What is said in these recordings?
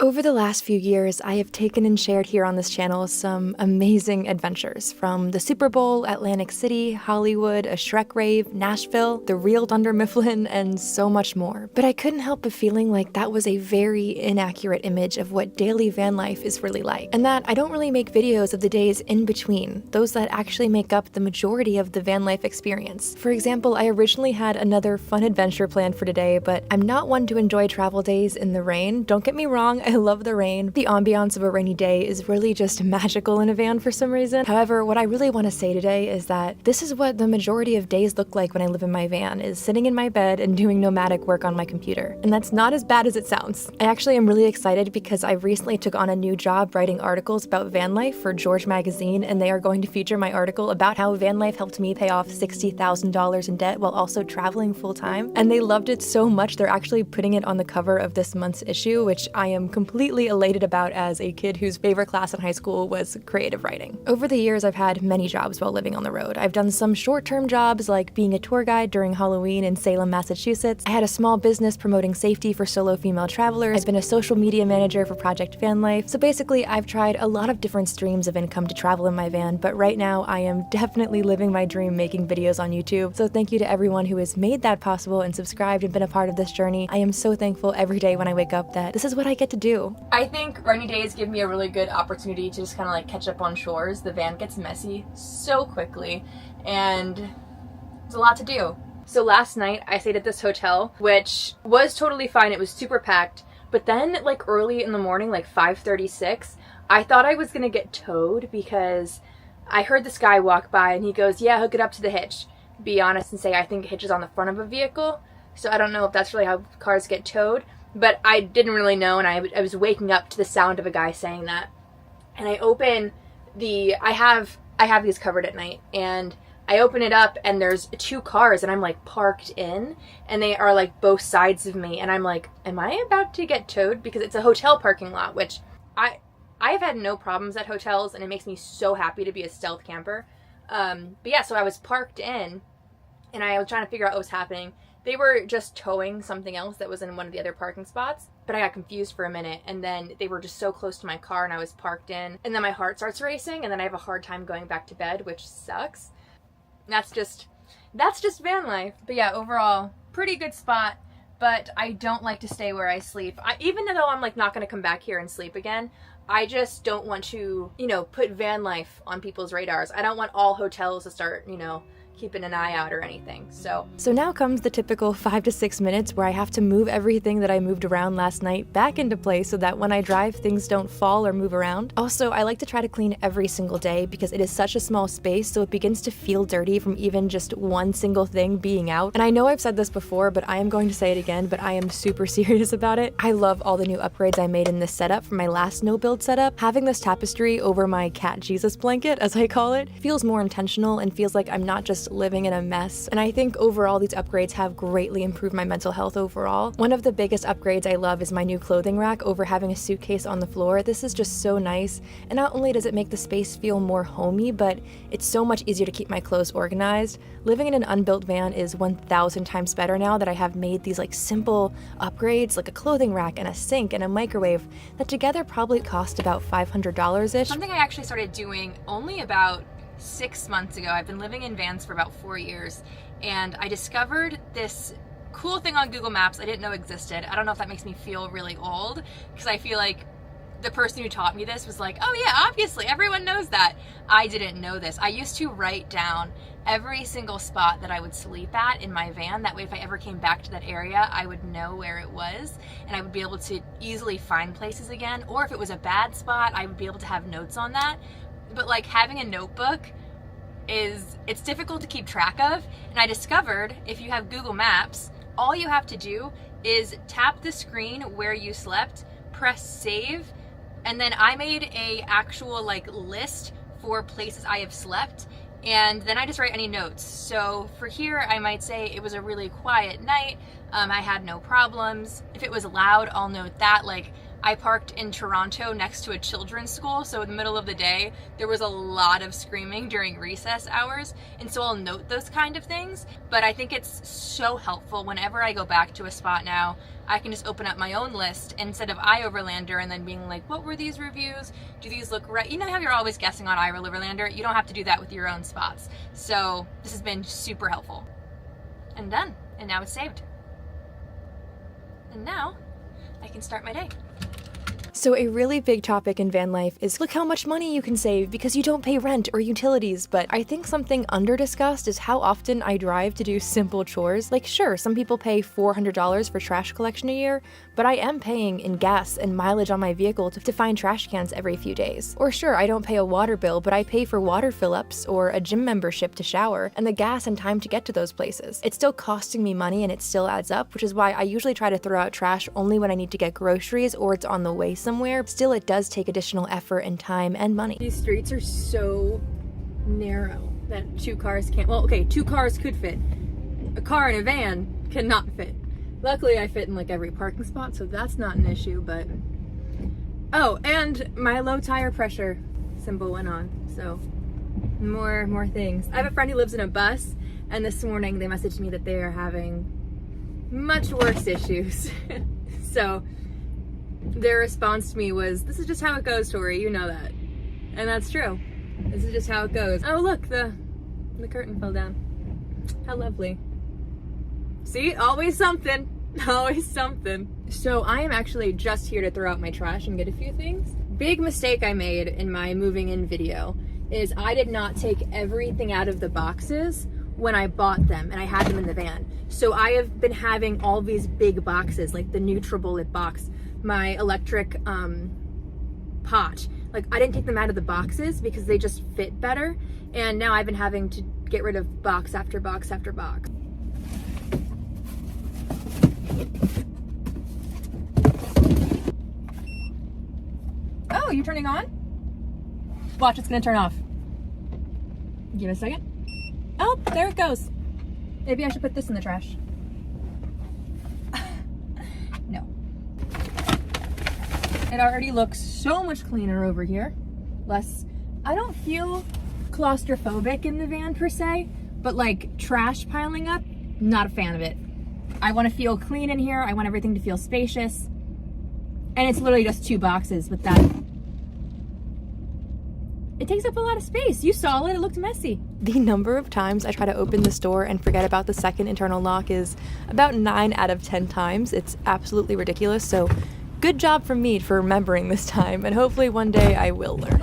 Over the last few years, I have taken and shared here on this channel some amazing adventures, from the Super Bowl, Atlantic City, Hollywood, a Shrek rave, Nashville, the real Dunder Mifflin, and so much more. But I couldn't help but feeling like that was a very inaccurate image of what daily van life is really like, and that I don't really make videos of the days in between, those that actually make up the majority of the van life experience. For example, I originally had another fun adventure planned for today, but I'm not one to enjoy travel days in the rain. Don't get me wrong, I love the rain. The ambiance of a rainy day is really just magical in a van for some reason. However, what I really want to say today is that this is what the majority of days look like when I live in my van, is sitting in my bed and doing nomadic work on my computer. And that's not as bad as it sounds. I actually am really excited because I recently took on a new job writing articles about van life for George magazine, and they are going to feature my article about how van life helped me pay off $60,000 in debt while also traveling full time. And they loved it so much they're actually putting it on the cover of this month's issue, which I am completely elated about as a kid whose favorite class in high school was creative writing. Over the years, I've had many jobs while living on the road. I've done some short-term jobs like being a tour guide during Halloween in Salem, Massachusetts. I had a small business promoting safety for solo female travelers. I've been a social media manager for Project Van Life. So basically, I've tried a lot of different streams of income to travel in my van, but right now I am definitely living my dream making videos on YouTube. So thank you to everyone who has made that possible and subscribed and been a part of this journey. I am so thankful every day when I wake up that this is what I get to do. I think rainy days give me a really good opportunity to just kind of like catch up on chores. The van gets messy so quickly and there's a lot to do. So last night I stayed at this hotel, which was totally fine. It was super packed. But then like early in the morning, like 5:36, I thought I was gonna get towed because I heard this guy walk by and he goes, "Yeah, hook it up to the hitch." Be honest and say I think a hitch is on the front of a vehicle. So I don't know if that's really how cars get towed. But I didn't really know, and I was waking up to the sound of a guy saying that. And I open I have these covered at night, and I open it up and there's two cars and I'm like parked in, and they are like both sides of me, and I'm like, am I about to get towed? Because it's a hotel parking lot, which I've had no problems at hotels, and it makes me so happy to be a stealth camper. But yeah, so I was parked in and I was trying to figure out what was happening. They were just towing something else that was in one of the other parking spots, but I got confused for a minute, and then they were just so close to my car and I was parked in, and then my heart starts racing, and then I have a hard time going back to bed, which sucks. That's just van life. But yeah, overall, pretty good spot, but I don't like to stay where I sleep. Even though I'm like not gonna come back here and sleep again, I just don't want to, put van life on people's radars. I don't want all hotels to start, keeping an eye out or anything. So now comes the typical 5 to 6 minutes where I have to move everything that I moved around last night back into place so that when I drive, things don't fall or move around. Also, I like to try to clean every single day because it is such a small space, so it begins to feel dirty from even just one single thing being out. And I know I've said this before, but I am going to say it again, but I am super serious about it. I love all the new upgrades I made in this setup from my last no-build setup. Having this tapestry over my cat Jesus blanket, as I call it, feels more intentional and feels like I'm not just living in a mess. And I think overall these upgrades have greatly improved my mental health overall. One of the biggest upgrades I love is my new clothing rack over having a suitcase on the floor. This is just so nice, and not only does it make the space feel more homey, but it's so much easier to keep my clothes organized. Living in an unbuilt van is 1,000 times better now that I have made these like simple upgrades, like a clothing rack and a sink and a microwave that together probably cost about $500-ish. something I actually started doing only about 6 months ago. I've been living in vans for about 4 years, and I discovered this cool thing on Google Maps I didn't know existed. I don't know if that makes me feel really old, because I feel like the person who taught me this was like, oh yeah, obviously everyone knows that. I didn't know this. I used to write down every single spot that I would sleep at in my van. That way if I ever came back to that area, I would know where it was, and I would be able to easily find places again. Or if it was a bad spot, I would be able to have notes on that. But like having a notebook it's difficult to keep track of. And I discovered if you have Google Maps, all you have to do is tap the screen where you slept, press save, and then I made a actual like list for places I have slept, and then I just write any notes. So for here, I might say it was a really quiet night. I had no problems. If it was loud, I'll note that. Like I parked in Toronto next to a children's school, so in the middle of the day, there was a lot of screaming during recess hours, and so I'll note those kind of things, but I think it's so helpful whenever I go back to a spot now, I can just open up my own list instead of iOverlander and then being like, what were these reviews? Do these look right? You know how you're always guessing on iOverlander? You don't have to do that with your own spots. So this has been super helpful. And done. And now it's saved. And now I can start my day. So a really big topic in van life is look how much money you can save because you don't pay rent or utilities, but I think something under-discussed is how often I drive to do simple chores. Like sure, some people pay $400 for trash collection a year, but I am paying in gas and mileage on my vehicle to find trash cans every few days. Or sure, I don't pay a water bill, but I pay for water fill-ups or a gym membership to shower and the gas and time to get to those places. It's still costing me money and it still adds up, which is why I usually try to throw out trash only when I need to get groceries or it's on the way somewhere. Still, it does take additional effort and time and money. These streets are so narrow that two cars can't, well, okay, two cars could fit. A car and a van cannot fit. Luckily, I fit in like every parking spot, so that's not an issue, but... Oh, and my low tire pressure symbol went on, so more things. I have a friend who lives in a bus, and this morning they messaged me that they are having much worse issues. So their response to me was, this is just how it goes, Tori, you know that. And that's true. This is just how it goes. Oh look, the curtain fell down. How lovely. See, always something, always something. So I am actually just here to throw out my trash and get a few things. Big mistake I made in my moving in video is I did not take everything out of the boxes when I bought them and I had them in the van. So I have been having all these big boxes, like the NutriBullet box, my electric pot. Like I didn't take them out of the boxes because they just fit better. And now I've been having to get rid of box after box after box. Oh, you're turning on? Watch, it's gonna turn off. Give it a second. Oh, there it goes. Maybe I should put this in the trash. No. It already looks so much cleaner over here. I don't feel claustrophobic in the van per se, but like trash piling up, not a fan of it. I want to feel clean in here. I want everything to feel spacious. And it's literally just two boxes, but it takes up a lot of space. You saw it looked messy. The number of times I try to open this door and forget about the second internal lock is about 9 out of 10 times. It's absolutely ridiculous, so good job from me for remembering this time, and hopefully one day I will learn.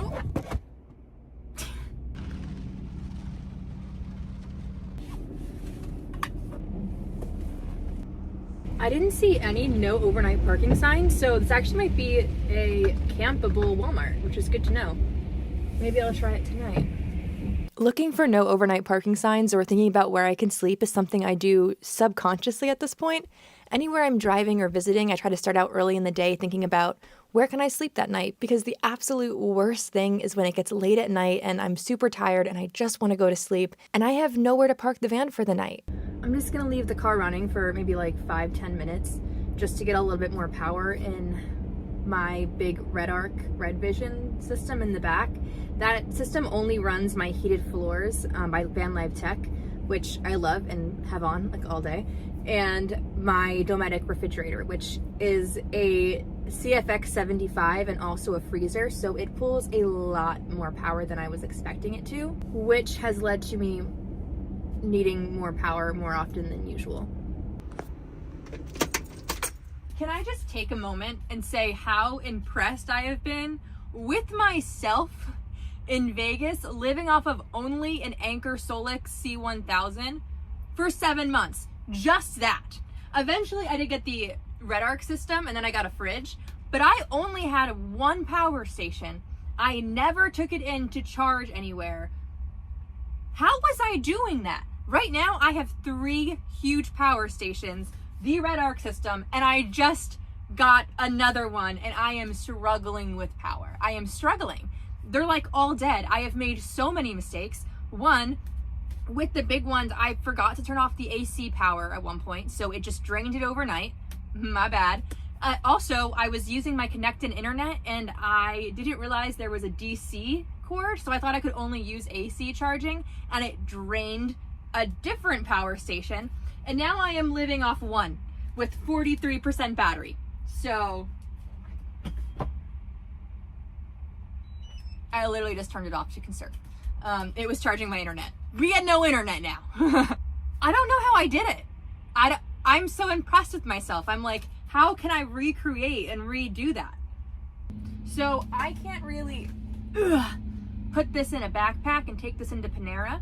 I didn't see any no overnight parking signs, so this actually might be a campable Walmart, which is good to know. Maybe I'll try it tonight. Looking for no overnight parking signs or thinking about where I can sleep is something I do subconsciously at this point. Anywhere I'm driving or visiting, I try to start out early in the day thinking about where can I sleep that night, because the absolute worst thing is when it gets late at night and I'm super tired and I just want to go to sleep and I have nowhere to park the van for the night. I'm just gonna leave the car running for maybe like 5-10 minutes just to get a little bit more power in my big Red Vision system in the back. That system only runs my heated floors by Van Live Tech, which I love and have on like all day, and my Dometic refrigerator, which is a CFX 75 and also a freezer, so it pulls a lot more power than I was expecting it to, which has led to me needing more power more often than usual. Can I just take a moment and say how impressed I have been with myself in Vegas, living off of only an Anker Solix C1000 for 7 months. Just that. Eventually I did get the Red Arc system and then I got a fridge, but I only had one power station. I never took it in to charge anywhere. How was I doing that? Right now I have 3 huge power stations, the Red Arc system, and I just got another one and I am struggling with power. I am struggling. They're like all dead. I have made so many mistakes. One, with the big ones, I forgot to turn off the AC power at one point, so it just drained it overnight. My bad. Also, I was using my connected internet and I didn't realize there was a DC cord, so I thought I could only use AC charging, and it drained a different power station, and now I am living off one with 43% battery. So I literally just turned it off to conserve. It was charging my internet. We had no internet now. I don't know how I did it. I'm so impressed with myself. I'm like, how can I recreate and redo that? So I can't really put this in a backpack and take this into Panera.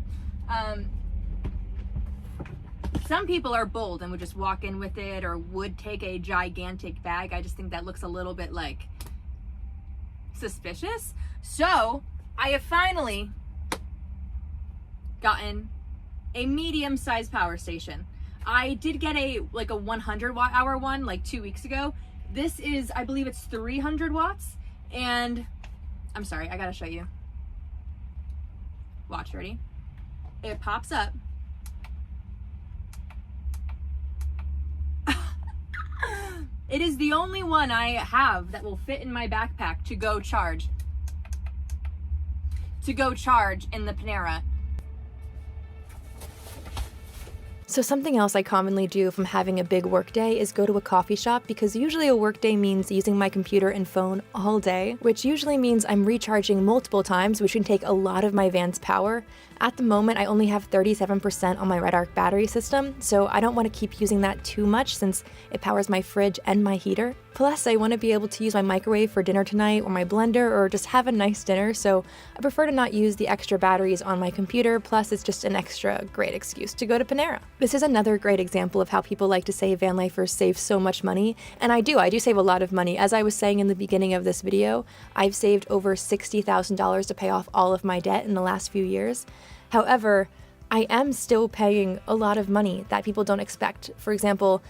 Some people are bold and would just walk in with it, or would take a gigantic bag. I just think that looks a little bit like suspicious. So I have finally gotten a medium-sized power station. I did get a 100 watt hour one like 2 weeks ago. This is, I believe it's 300 watts. And I'm sorry, I gotta show you. Watch, ready? It pops up. It is the only one I have that will fit in my backpack to go charge. To go charge in the Panera. So something else I commonly do if I'm having a big work day is go to a coffee shop, because usually a work day means using my computer and phone all day, which usually means I'm recharging multiple times, which can take a lot of my van's power. At the moment, I only have 37% on my Red Arc battery system, so I don't want to keep using that too much since it powers my fridge and my heater. Plus, I want to be able to use my microwave for dinner tonight, or my blender, or just have a nice dinner, so I prefer to not use the extra batteries on my computer, plus it's just an extra great excuse to go to Panera. This is another great example of how people like to say van lifers save so much money, and I do save a lot of money. As I was saying in the beginning of this video, I've saved over $60,000 to pay off all of my debt in the last few years. However, I am still paying a lot of money that people don't expect. For example,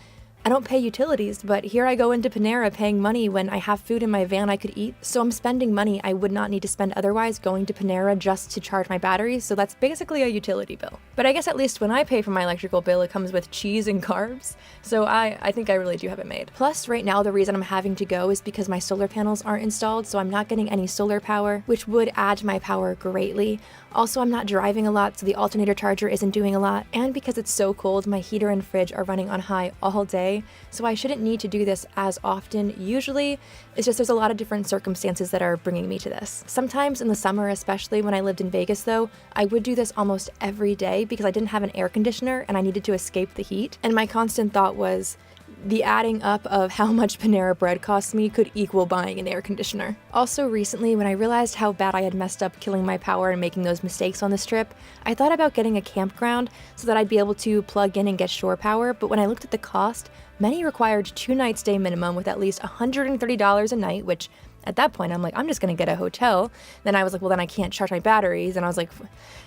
I don't pay utilities, but here I go into Panera paying money when I have food in my van I could eat. So I'm spending money I would not need to spend otherwise going to Panera just to charge my batteries, so that's basically a utility bill. But I guess at least when I pay for my electrical bill, it comes with cheese and carbs, so I think I really do have it made. Plus, right now the reason I'm having to go is because my solar panels aren't installed, so I'm not getting any solar power, which would add to my power greatly. Also, I'm not driving a lot, so the alternator charger isn't doing a lot, and because it's so cold, my heater and fridge are running on high all day, so I shouldn't need to do this as often. Usually, it's just there's a lot of different circumstances that are bringing me to this. Sometimes in the summer, especially when I lived in Vegas though, I would do this almost every day because I didn't have an air conditioner and I needed to escape the heat, and my constant thought was, the adding up of how much Panera bread costs me could equal buying an air conditioner. Also recently, when I realized how bad I had messed up killing my power and making those mistakes on this trip, I thought about getting a campground so that I'd be able to plug in and get shore power, but when I looked at the cost, many required 2 night stay minimum with at least $130 a night, which at that point, I'm like, I'm just gonna get a hotel. Then I was like, well, then I can't charge my batteries. And I was like,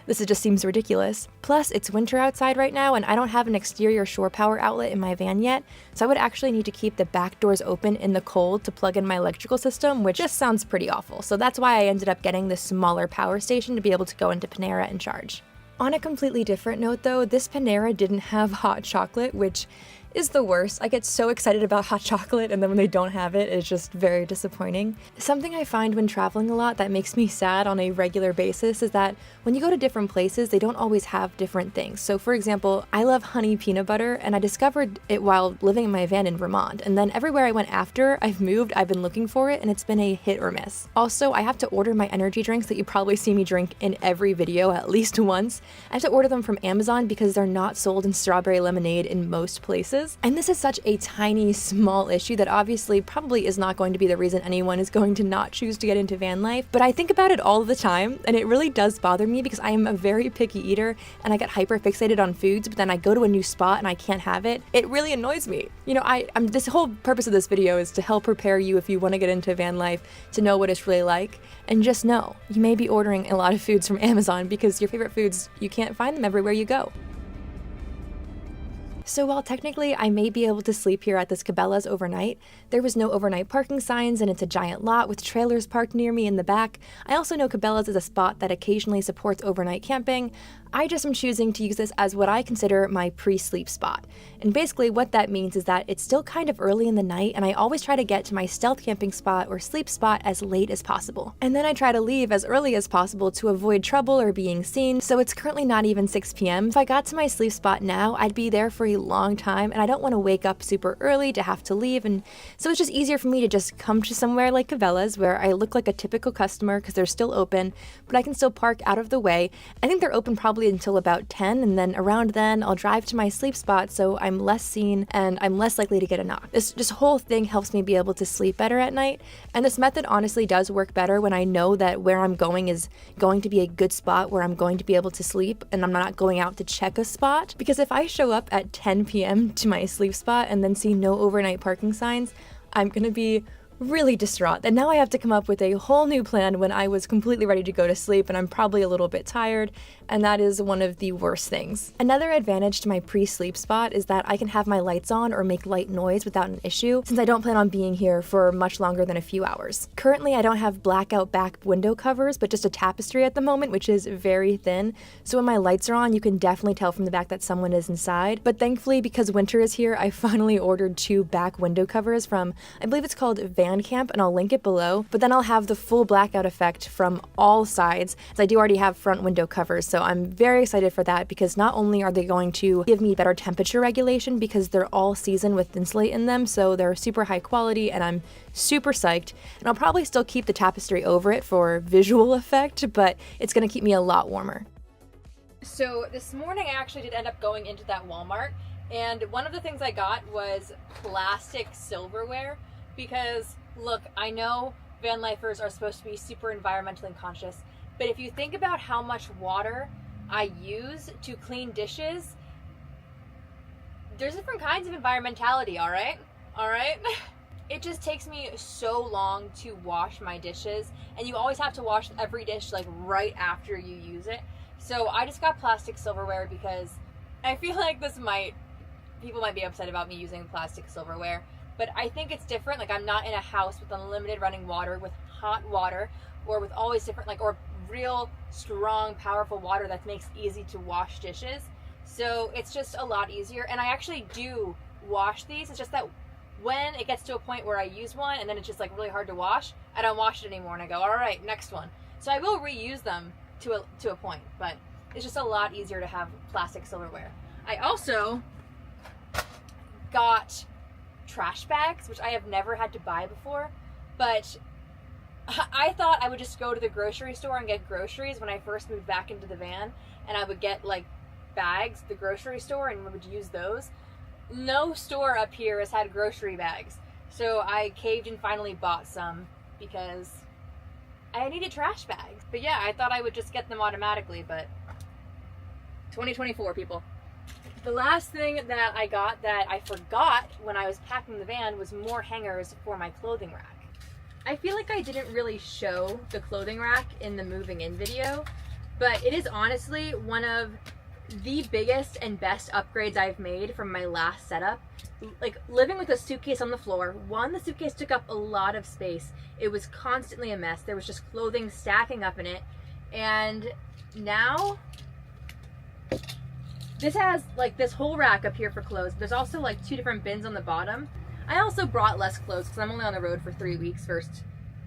just seems ridiculous. Plus, it's winter outside right now, and I don't have an exterior shore power outlet in my van yet. So I would actually need to keep the back doors open in the cold to plug in my electrical system, which just sounds pretty awful. So that's why I ended up getting this smaller power station to be able to go into Panera and charge. On a completely different note though, this Panera didn't have hot chocolate, which is the worst. I get so excited about hot chocolate, and then when they don't have it, it's just very disappointing. Something I find when traveling a lot that makes me sad on a regular basis is that when you go to different places, they don't always have different things. So for example, I love honey peanut butter, and I discovered it while living in my van in Vermont, and then everywhere I went after I've moved, I've been looking for it, and it's been a hit or miss. Also, I have to order my energy drinks that you probably see me drink in every video at least once. I have to order them from Amazon because they're not sold in strawberry lemonade in most places. And this is such a tiny, small issue that obviously probably is not going to be the reason anyone is going to not choose to get into van life, but I think about it all the time, and it really does bother me because I am a very picky eater and I get hyper fixated on foods, but then I go to a new spot and I can't have it. It really annoys me. You know, this whole purpose of this video is to help prepare you if you want to get into van life to know what it's really like, and just know you may be ordering a lot of foods from Amazon because your favorite foods, you can't find them everywhere you go. So while technically I may be able to sleep here at this Cabela's overnight, there was no overnight parking signs and it's a giant lot with trailers parked near me in the back. I also know Cabela's is a spot that occasionally supports overnight camping. I just am choosing to use this as what I consider my pre-sleep spot. And basically what that means is that it's still kind of early in the night, and I always try to get to my stealth camping spot or sleep spot as late as possible. And then I try to leave as early as possible to avoid trouble or being seen, so it's currently not even 6 p.m. If I got to my sleep spot now, I'd be there for a long time, and I don't want to wake up super early to have to leave, and so it's just easier for me to just come to somewhere like Cabela's where I look like a typical customer because they're still open, but I can still park out of the way. I think they're open probably until about 10, and then around then I'll drive to my sleep spot so I'm less seen and I'm less likely to get a knock. This whole thing helps me be able to sleep better at night, and this method honestly does work better when I know that where I'm going is going to be a good spot where I'm going to be able to sleep and I'm not going out to check a spot. Because if I show up at 10 p.m. to my sleep spot and then see no overnight parking signs, I'm gonna be really distraught. And now I have to come up with a whole new plan when I was completely ready to go to sleep and I'm probably a little bit tired, and that is one of the worst things. Another advantage to my pre-sleep spot is that I can have my lights on or make light noise without an issue, since I don't plan on being here for much longer than a few hours. Currently, I don't have blackout back window covers, but just a tapestry at the moment, which is very thin, so when my lights are on, you can definitely tell from the back that someone is inside. But thankfully, because winter is here, I finally ordered 2 back window covers from, I believe it's called Camp, and I'll link it below, but then I'll have the full blackout effect from all sides, as I do already have front window covers, so I'm very excited for that because not only are they going to give me better temperature regulation because they're all seasoned with insulate in them, so they're super high quality and I'm super psyched, and I'll probably still keep the tapestry over it for visual effect, but it's going to keep me a lot warmer. So this morning I actually did end up going into that Walmart, and one of the things I got was plastic silverware. Because, look, I know van lifers are supposed to be super environmentally conscious, but if you think about how much water I use to clean dishes, there's different kinds of environmentality, all right? All right? It just takes me so long to wash my dishes, and you always have to wash every dish like right after you use it. So I just got plastic silverware because I feel like people might be upset about me using plastic silverware. But I think it's different. Like, I'm not in a house with unlimited running water, with hot water, or with always different, or real strong, powerful water that makes easy to wash dishes. So it's just a lot easier. And I actually do wash these. It's just that when it gets to a point where I use one and then it's just like really hard to wash, I don't wash it anymore and I go, all right, next one. So I will reuse them to a point, but it's just a lot easier to have plastic silverware. I also got trash bags, which I have never had to buy before, but I thought I would just go to the grocery store and get groceries when I first moved back into the van, and I would get like bags at the grocery store and would use those. No store up here has had grocery bags, so I caved and finally bought some because I needed trash bags. But yeah, I thought I would just get them automatically, but 2024, people. The last thing that I got that I forgot when I was packing the van was more hangers for my clothing rack. I feel like I didn't really show the clothing rack in the moving in video, but it is honestly one of the biggest and best upgrades I've made from my last setup. Like, living with a suitcase on the floor, the suitcase took up a lot of space. It was constantly a mess. There was just clothing stacking up in it. And now this has like this whole rack up here for clothes. There's also like 2 different bins on the bottom. I also brought less clothes because I'm only on the road for 3 weeks versus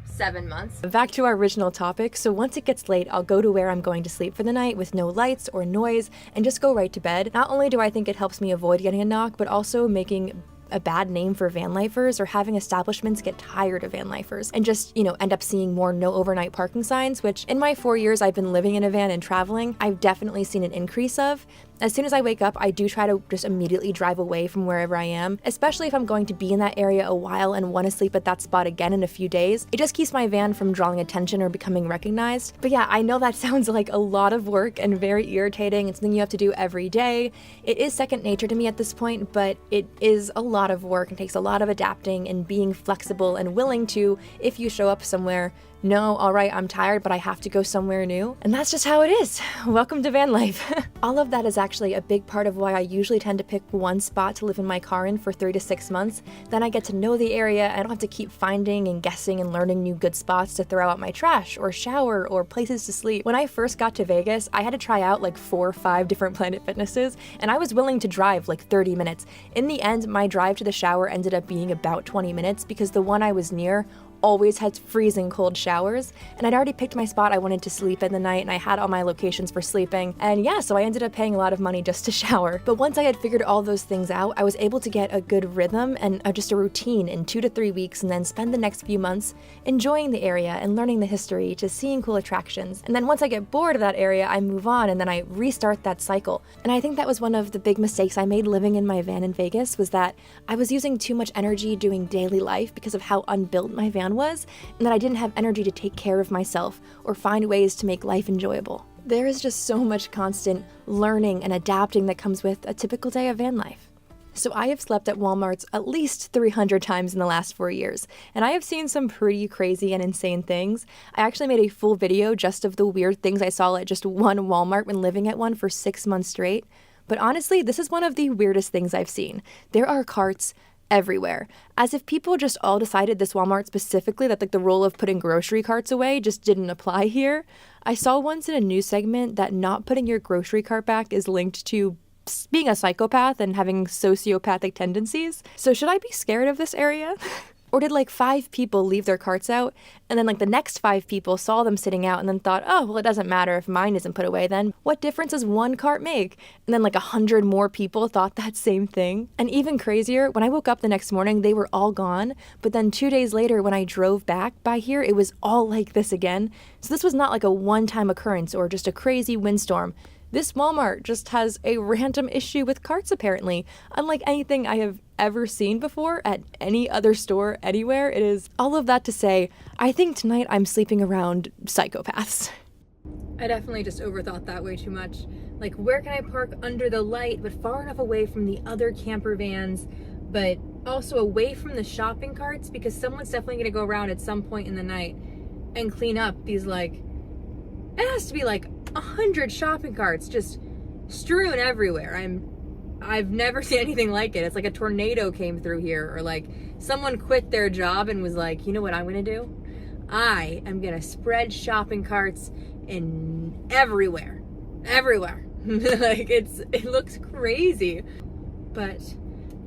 7 months. Back to our original topic. So once it gets late, I'll go to where I'm going to sleep for the night with no lights or noise and just go right to bed. Not only do I think it helps me avoid getting a knock, but also making a bad name for van lifers or having establishments get tired of van lifers and just, end up seeing more no overnight parking signs, which in my 4 years I've been living in a van and traveling, I've definitely seen an increase of. As soon as I wake up, I do try to just immediately drive away from wherever I am, especially if I'm going to be in that area a while and want to sleep at that spot again in a few days. It just keeps my van from drawing attention or becoming recognized. But yeah, I know that sounds like a lot of work and very irritating. It's something you have to do every day. It is second nature to me at this point, but it is a lot of work and takes a lot of adapting and being flexible and willing to, if you show up somewhere, no, all right, I'm tired, but I have to go somewhere new. And that's just how it is. Welcome to van life. All of that is actually a big part of why I usually tend to pick one spot to live in my car in for 3 to 6 months. Then I get to know the area. I don't have to keep finding and guessing and learning new good spots to throw out my trash or shower or places to sleep. When I first got to Vegas, I had to try out like 4 or 5 different Planet Fitnesses, and I was willing to drive like 30 minutes. In the end, my drive to the shower ended up being about 20 minutes because the one I was near always had freezing cold showers, and I'd already picked my spot I wanted to sleep in the night, and I had all my locations for sleeping, and yeah, so I ended up paying a lot of money just to shower. But once I had figured all those things out, I was able to get a good rhythm and just a routine in 2 to 3 weeks, and then spend the next few months enjoying the area and learning the history, to seeing cool attractions. And then once I get bored of that area, I move on, and then I restart that cycle. And I think that was one of the big mistakes I made living in my van in Vegas, was that I was using too much energy doing daily life because of how unbuilt my van was, and that I didn't have energy to take care of myself or find ways to make life enjoyable. There is just so much constant learning and adapting that comes with a typical day of van life. So I have slept at Walmarts at least 300 times in the last 4 years, and I have seen some pretty crazy and insane things. I actually made a full video just of the weird things I saw at just one Walmart when living at one for 6 months straight. But honestly, this is one of the weirdest things I've seen. There are carts everywhere, as if people just all decided this Walmart specifically that like the rule of putting grocery carts away just didn't apply here. I saw once in a news segment that not putting your grocery cart back is linked to being a psychopath and having sociopathic tendencies. So should I be scared of this area? Or did like 5 people leave their carts out, and then like the next 5 people saw them sitting out and then thought, oh, well, it doesn't matter if mine isn't put away then. What difference does one cart make? And then like 100 more people thought that same thing. And even crazier, when I woke up the next morning, they were all gone. But then 2 days later, when I drove back by here, it was all like this again. So this was not like a one-time occurrence or just a crazy windstorm. This Walmart just has a random issue with carts apparently, unlike anything I have ever seen before at any other store anywhere. It is all of that to say, I think tonight I'm sleeping around psychopaths. I definitely just overthought that way too much. Like, where can I park under the light but far enough away from the other camper vans, but also away from the shopping carts, because someone's definitely gonna go around at some point in the night and clean up these, like, it has to be like 100 shopping carts just strewn everywhere. I've never seen anything like it. It's like a tornado came through here, or like someone quit their job and was like, you know what I'm gonna do? I am gonna spread shopping carts in everywhere. Like it looks crazy, but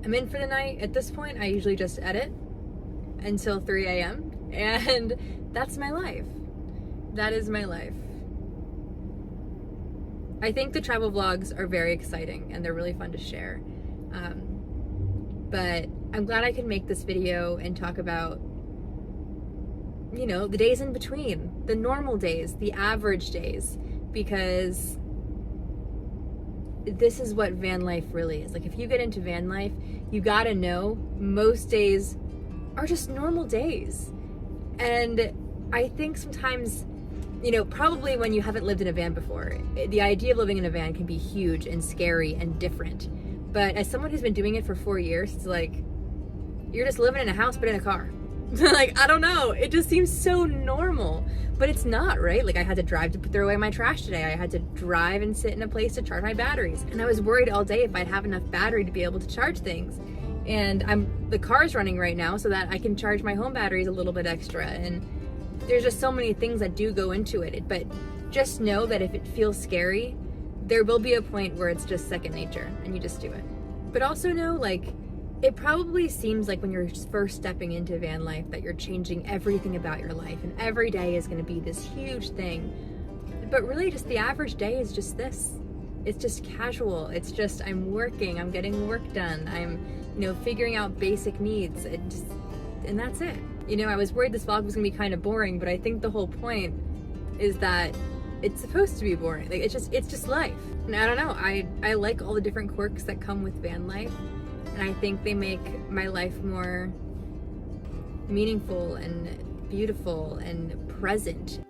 I'm in for the night. At this point, I usually just edit until 3 a.m. and that's my life. That is my life. I think the travel vlogs are very exciting and they're really fun to share. But I'm glad I could make this video and talk about, you know, the days in between, the normal days, the average days, because this is what van life really is. Like, if you get into van life, you gotta know most days are just normal days. And I think sometimes, you know, probably when you haven't lived in a van before, the idea of living in a van can be huge and scary and different. But as someone who's been doing it for 4 years, it's like, you're just living in a house but in a car. Like, I don't know, it just seems so normal. But it's not, right? Like, I had to drive to throw away my trash today. I had to drive and sit in a place to charge my batteries. And I was worried all day if I'd have enough battery to be able to charge things. And the car's running right now so that I can charge my home batteries a little bit extra. And there's just so many things that do go into it. But just know that if it feels scary, there will be a point where it's just second nature and you just do it. But also know, like, it probably seems like when you're first stepping into van life that you're changing everything about your life and every day is going to be this huge thing. But really, just the average day is just this. It's just casual. It's just, I'm working, I'm getting work done, I'm, you know, figuring out basic needs, and that's it. You know, I was worried this vlog was gonna be kind of boring, but I think the whole point is that it's supposed to be boring. Like, it's just life. And I don't know, I like all the different quirks that come with van life, and I think they make my life more meaningful and beautiful and present.